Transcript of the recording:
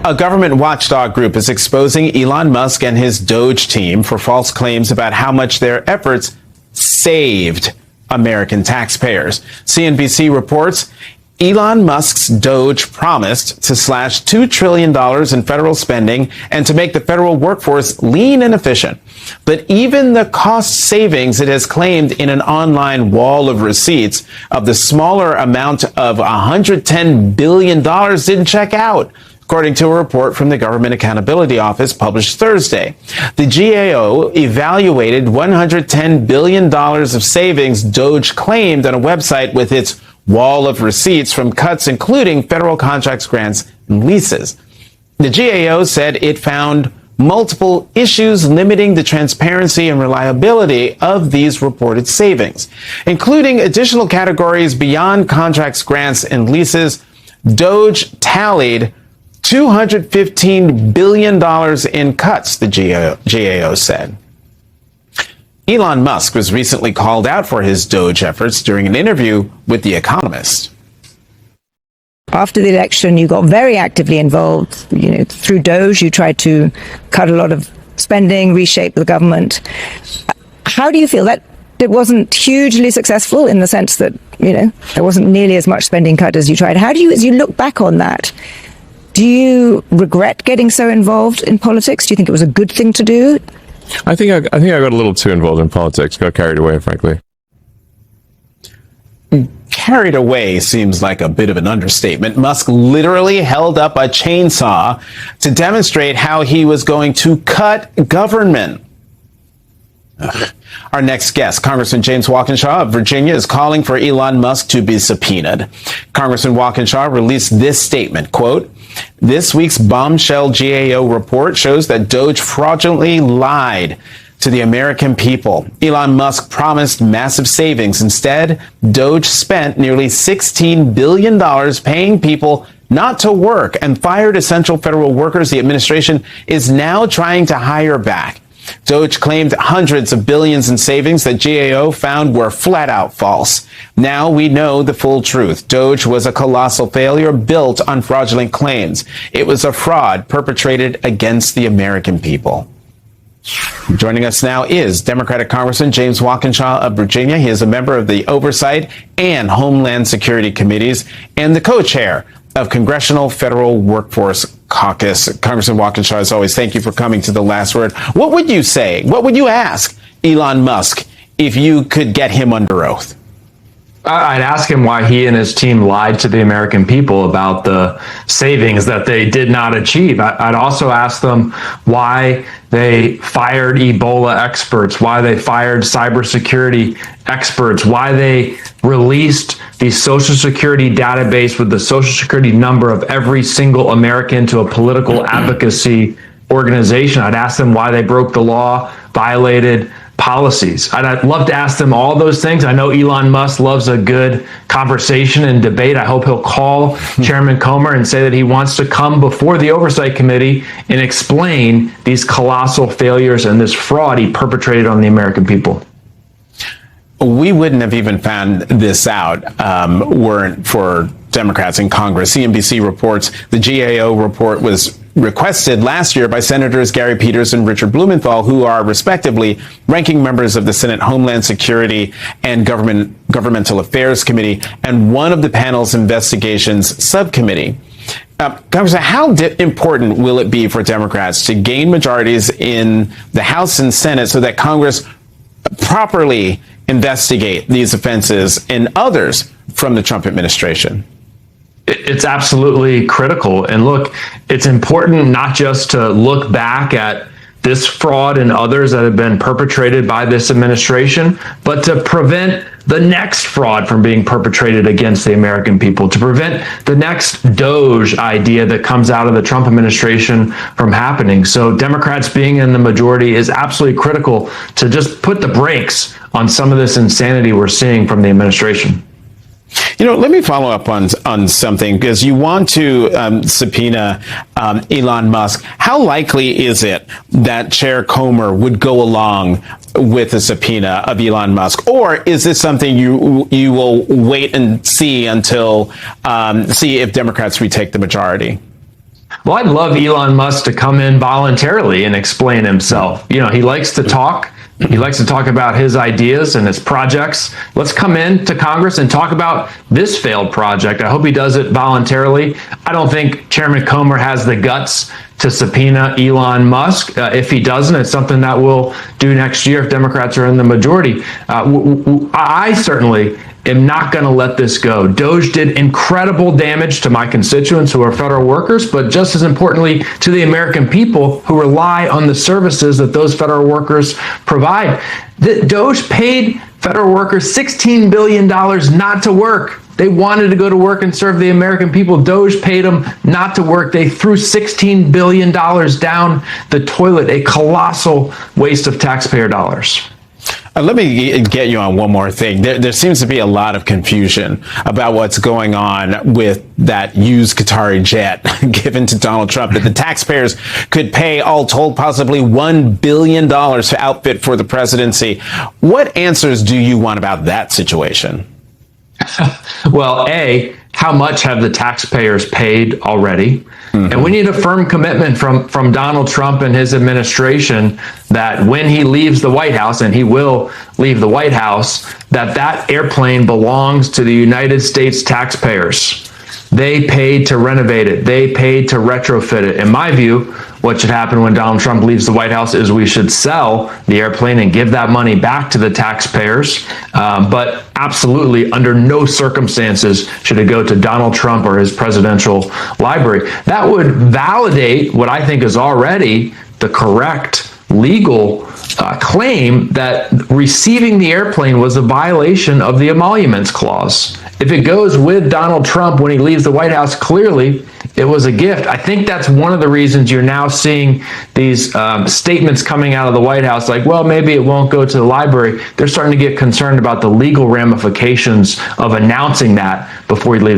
A government watchdog group is exposing Elon Musk and his Doge team for false claims about how much their efforts saved American taxpayers. CNBC reports Elon Musk's Doge promised to slash $2 trillion in federal spending and to make the federal workforce lean and efficient. But even the cost savings it has claimed in an online wall of receipts of the smaller amount of $110 billion didn't check out, according to a report from the Government Accountability Office published Thursday. The GAO evaluated $110 billion of savings Doge claimed on a website with its wall of receipts from cuts including federal contracts, grants, and leases. The GAO said it found multiple issues limiting the transparency and reliability of these reported savings, including additional categories beyond contracts, grants, and leases. Doge tallied $215 billion in cuts, the GAO said. Elon Musk was recently called out for his Doge efforts during an interview with The Economist. After the election, you got very actively involved. Through Doge, you tried to cut a lot of spending, reshape the government. How do you feel that it wasn't hugely successful in the sense that, there wasn't nearly as much spending cut as you tried? How do you, as you look back on that, do you regret getting so involved in politics? Do you think it was a good thing to do? I think I got a little too involved in politics, got carried away, frankly. Carried away seems like a bit of an understatement. Musk literally held up a chainsaw to demonstrate how he was going to cut government. Our next guest, Congressman James Walkinshaw of Virginia, is calling for Elon Musk to be subpoenaed. Congressman Walkinshaw released this statement, quote, "This week's bombshell GAO report shows that Doge fraudulently lied to the American people. Elon Musk promised massive savings. Instead, Doge spent nearly $16 billion paying people not to work and fired essential federal workers the administration is now trying to hire back. Doge claimed hundreds of billions in savings that GAO found were flat out false. Now we know the full truth. Doge was a colossal failure built on fraudulent claims. It was a fraud perpetrated against the American people." Joining us now is Democratic Congressman James Walkinshaw of Virginia. He is a member of the Oversight and Homeland Security Committees and the co-chair of Congressional Federal Workforce Caucus. Congressman Walkinshaw, as always, thank you for coming to The Last Word. What would you say? What would you ask Elon Musk if you could get him under oath? I'd ask him why he and his team lied to the American people about the savings that they did not achieve. I'd also ask them why they fired Ebola experts, why they fired cybersecurity experts, why they released the Social Security database with the Social Security number of every single American to a political advocacy organization. I'd ask them why they broke the law, violated policies. I'd love to ask them all those things. I know Elon Musk loves a good conversation and debate. I hope he'll call Chairman Comer and say that he wants to come before the Oversight Committee and explain these colossal failures and this fraud he perpetrated on the American people. We wouldn't have even found this out weren't for Democrats in Congress. CNBC reports the GAO report was requested last year by Senators Gary Peters and Richard Blumenthal, who are respectively ranking members of the Senate Homeland Security and Governmental Affairs Committee and one of the panel's investigations subcommittee. Congressman, how important will it be for Democrats to gain majorities in the House and Senate so that Congress properly investigate these offenses and others from the Trump administration? It's absolutely critical. And look, it's important not just to look back at this fraud and others that have been perpetrated by this administration, but to prevent the next fraud from being perpetrated against the American people, to prevent the next Doge idea that comes out of the Trump administration from happening. So Democrats being in the majority is absolutely critical to just put the brakes on some of this insanity we're seeing from the administration. Let me follow up on something, because you want to subpoena Elon Musk. How likely is it that Chair Comer would go along with a subpoena of Elon Musk, or is this something you will wait and see until see if Democrats retake the majority? Well, I'd love Elon Musk to come in voluntarily and explain himself. You know, he likes to talk. He likes to talk about his ideas and his projects. Let's come in to Congress and talk about this failed project. I hope he does it voluntarily. I don't think Chairman Comer has the guts to subpoena Elon Musk. If he doesn't, it's something that we'll do next year if Democrats are in the majority. I certainly am not going to let this go. Doge did incredible damage to my constituents who are federal workers, but just as importantly to the American people who rely on the services that those federal workers provide. Doge paid federal workers $16 billion not to work. They wanted to go to work and serve the American people. Doge paid them not to work. They threw $16 billion down the toilet, a colossal waste of taxpayer dollars. Let me get you on one more thing. There seems to be a lot of confusion about what's going on with that used Qatari jet given to Donald Trump, that the taxpayers could pay, all told, possibly $1 billion to outfit for the presidency. What answers do you want about that situation? Well, A, how much have the taxpayers paid already? Mm-hmm. And we need a firm commitment from Donald Trump and his administration that when he leaves the White House, and he will leave the White House, that airplane belongs to the United States taxpayers. They paid to renovate it. They paid to retrofit it. In my view, what should happen when Donald Trump leaves the White House is we should sell the airplane and give that money back to the taxpayers. But absolutely, under no circumstances should it go to Donald Trump or his presidential library. That would validate what I think is already the correct legal claim that receiving the airplane was a violation of the emoluments clause. If it goes with Donald Trump when he leaves the White House, clearly it was a gift. I think that's one of the reasons you're now seeing these statements coming out of the White House like, well, maybe it won't go to the library. They're starting to get concerned about the legal ramifications of announcing that before he leaves.